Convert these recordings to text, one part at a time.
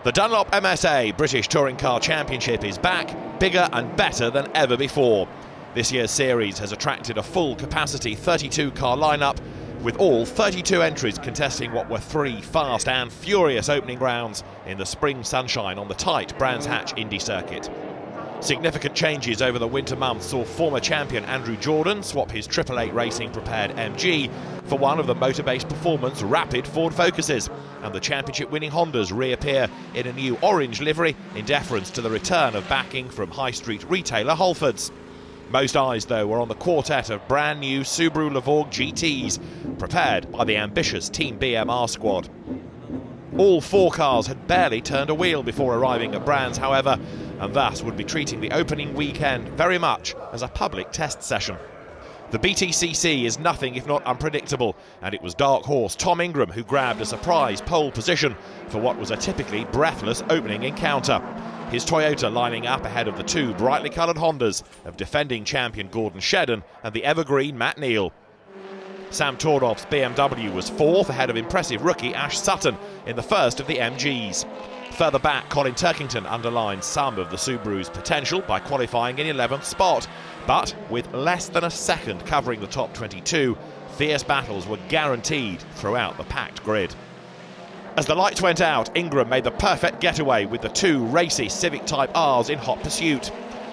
The Dunlop MSA British Touring Car Championship is back, bigger and better than ever before. This year's series has attracted a full capacity 32-car lineup, with all 32 entries contesting what were 3 fast and furious opening rounds in the spring sunshine on the tight Brands Hatch Indy circuit. Significant changes over the winter months saw former champion Andrew Jordan swap his 888 Racing prepared MG for one of the motor-based performance rapid Ford Focuses, and the championship-winning Hondas reappear in a new orange livery in deference to the return of backing from high street retailer Halfords. Most eyes, though, were on the quartet of brand new Subaru Levorg GTs, prepared by the ambitious Team BMR squad. All 4 cars had barely turned a wheel before arriving at Brands, however, and thus would be treating the opening weekend very much as a public test session. The BTCC is nothing if not unpredictable, and it was dark horse Tom Ingram who grabbed a surprise pole position for what was a typically breathless opening encounter. His Toyota lining up ahead of the 2 brightly coloured Hondas of defending champion Gordon Shedden and the evergreen Matt Neal. Sam Tordoff's BMW was 4th ahead of impressive rookie Ash Sutton in the first of the MGs. Further back, Colin Turkington underlined some of the Subaru's potential by qualifying in 11th spot, but with less than a second covering the top 22, fierce battles were guaranteed throughout the packed grid. As the lights went out, Ingram made the perfect getaway with the 2 racy Civic Type Rs in hot pursuit.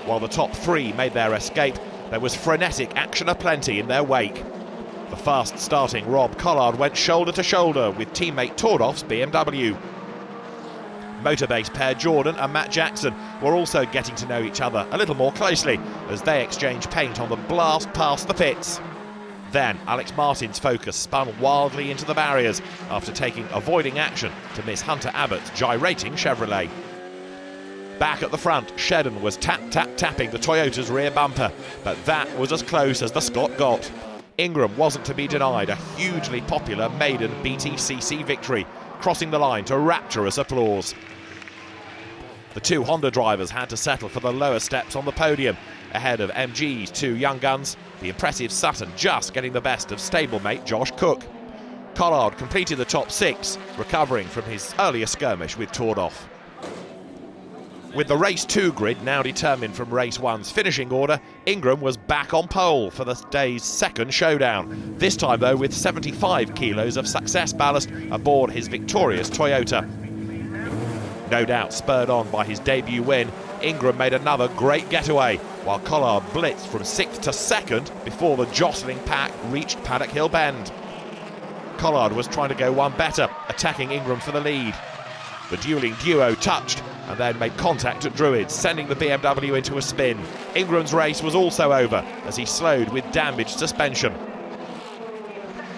While the top 3 made their escape, there was frenetic action aplenty in their wake. The fast-starting Rob Collard went shoulder to shoulder with teammate Tordoff's BMW. Motor-based pair Jordan and Matt Jackson were also getting to know each other a little more closely as they exchanged paint on the blast past the pits. Then Alex Martin's Focus spun wildly into the barriers after taking avoiding action to miss Hunter Abbott's gyrating Chevrolet. Back at the front, Shedden was tapping the Toyota's rear bumper, but that was as close as the Scot got. Ingram wasn't to be denied a hugely popular maiden BTCC victory, crossing the line to rapturous applause. The 2 Honda drivers had to settle for the lower steps on the podium, ahead of MG's 2 young guns, the impressive Sutton just getting the best of stablemate Josh Cook. Collard completed the top 6, recovering from his earlier skirmish with Tordoff. With the race 2 grid now determined from race 1's finishing order, Ingram was back on pole for the day's second showdown, this time though with 75 kilos of success ballast aboard his victorious Toyota. No doubt spurred on by his debut win, Ingram made another great getaway, while Collard blitzed from 6th to 2nd before the jostling pack reached Paddock Hill Bend. Collard was trying to go one better, attacking Ingram for the lead. The dueling duo touched and then made contact at Druids, sending the BMW into a spin. Ingram's race was also over as he slowed with damaged suspension.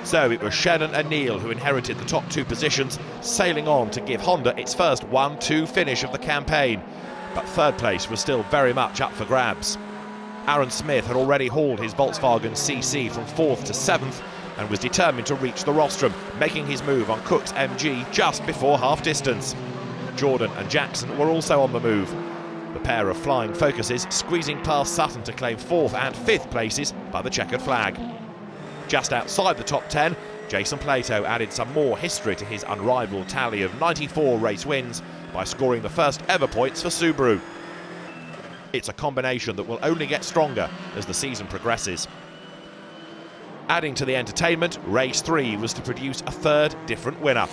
So it was Shedden and Neal who inherited the top 2 positions, sailing on to give Honda its first 1-2 finish of the campaign. But 3rd place was still very much up for grabs. Aaron Smith had already hauled his Volkswagen CC from 4th to 7th and was determined to reach the rostrum, making his move on Cook's MG just before half distance. Jordan and Jackson were also on the move, the pair of flying Focuses squeezing past Sutton to claim 4th and 5th places by the checkered flag. Just outside the top 10, Jason Plato added some more history to his unrivaled tally of 94 race wins by scoring the first ever points for Subaru. It's a combination that will only get stronger as the season progresses. Adding to the entertainment, race 3 was to produce a 3rd different winner.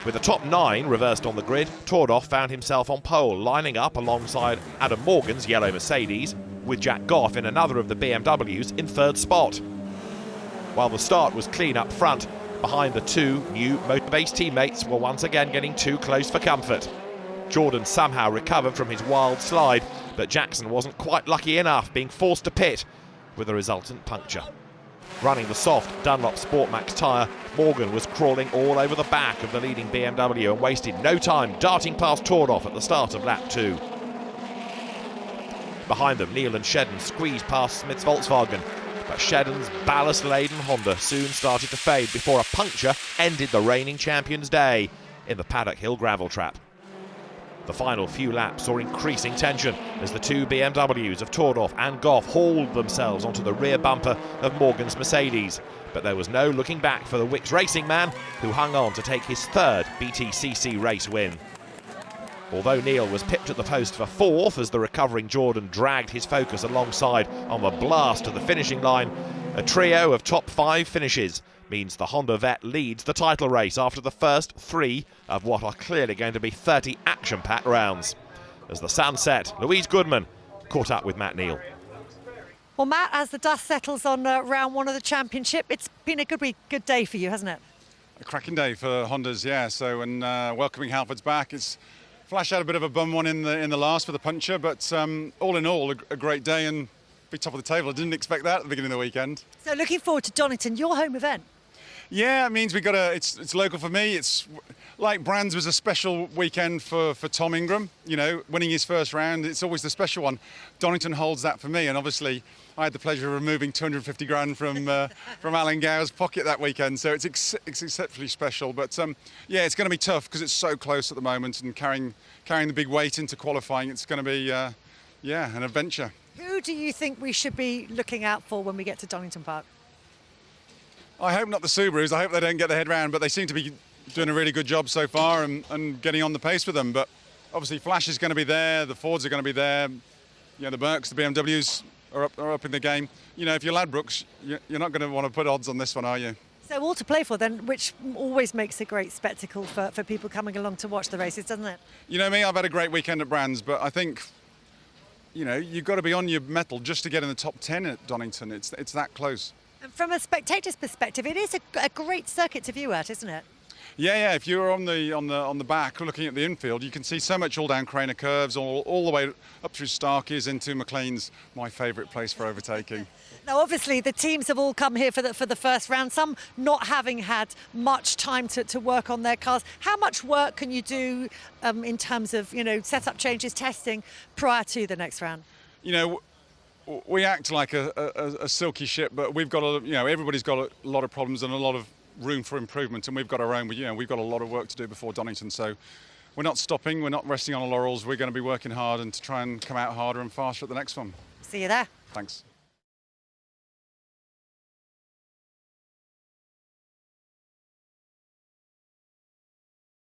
With the top 9 reversed on the grid, Tordoff found himself on pole, lining up alongside Adam Morgan's yellow Mercedes, with Jack Goff in another of the BMWs in 3rd spot. While the start was clean up front, behind the 2 new motor-based teammates were once again getting too close for comfort. Jordan somehow recovered from his wild slide, but Jackson wasn't quite lucky enough, being forced to pit with a resultant puncture. Running the soft Dunlop Sportmax tyre, Morgan was crawling all over the back of the leading BMW and wasted no time darting past Tordoff at the start of lap 2. Behind them, Neal and Shedden squeezed past Smith's Volkswagen, but Shedden's ballast-laden Honda soon started to fade before a puncture ended the reigning champion's day in the Paddock Hill gravel trap. The final few laps saw increasing tension as the 2 BMWs of Tordoff and Goff hauled themselves onto the rear bumper of Morgan's Mercedes, but there was no looking back for the Wix Racing man, who hung on to take his 3rd BTCC race win. Although Neil was pipped at the post for 4th as the recovering Jordan dragged his focus alongside on the blast to the finishing line, a trio of top 5 finishes means the Honda vet leads the title race after the first 3 of what are clearly going to be 30 action-packed rounds. As the sun set, Louise Goodman caught up with Matt Neal. Well, Matt, as the dust settles on round 1 of the championship, it's been a good day for you, hasn't it? A cracking day for Hondas, yeah. So, and welcoming Halford's back. It's Flash had a bit of a bum one in the last for the puncher, but all in all, a great day and be top of the table. I didn't expect that at the beginning of the weekend. So, looking forward to Donington, your home event. Yeah, it means we got it's local for me. It's like Brands was a special weekend for Tom Ingram. You know, winning his first round, it's always the special one. Donington holds that for me, and obviously I had the pleasure of removing 250 grand from Alan Gower's pocket that weekend, so it's exceptionally special. But yeah, it's going to be tough because it's so close at the moment, and carrying the big weight into qualifying, it's going to be yeah, an adventure. Who do you think we should be looking out for when we get to Donington Park? I hope not the Subarus. I hope they don't get their head round, but they seem to be doing a really good job so far and getting on the pace with them. But obviously Flash is going to be there, the Fords are going to be there, you know, the Mercs, the BMWs are up in the game. You know, if you're Ladbrokes, you're not going to want to put odds on this one, are you? So all to play for then, which always makes a great spectacle for people coming along to watch the races, doesn't it? You know me, I've had a great weekend at Brands, but I think, you know, you've got to be on your mettle just to get in the top 10 at Donington. It's that close. And from a spectator's perspective, it is a great circuit to view at, isn't it? Yeah. If you're on the back looking at the infield, you can see so much all down Craner curves, all the way up through Starkeys into McLean's, my favourite place for overtaking. Now, obviously, the teams have all come here for the first round. Some not having had much time to work on their cars. How much work can you do in terms of setup changes, testing prior to the next round? You know, we act like a silky ship, but we've got everybody's got a lot of problems and a lot of room for improvement, and we've got our own. We've got a lot of work to do before Donington, so we're not stopping, we're not resting on our laurels. We're going to be working hard and to try and come out harder and faster at the next one. See you there. Thanks.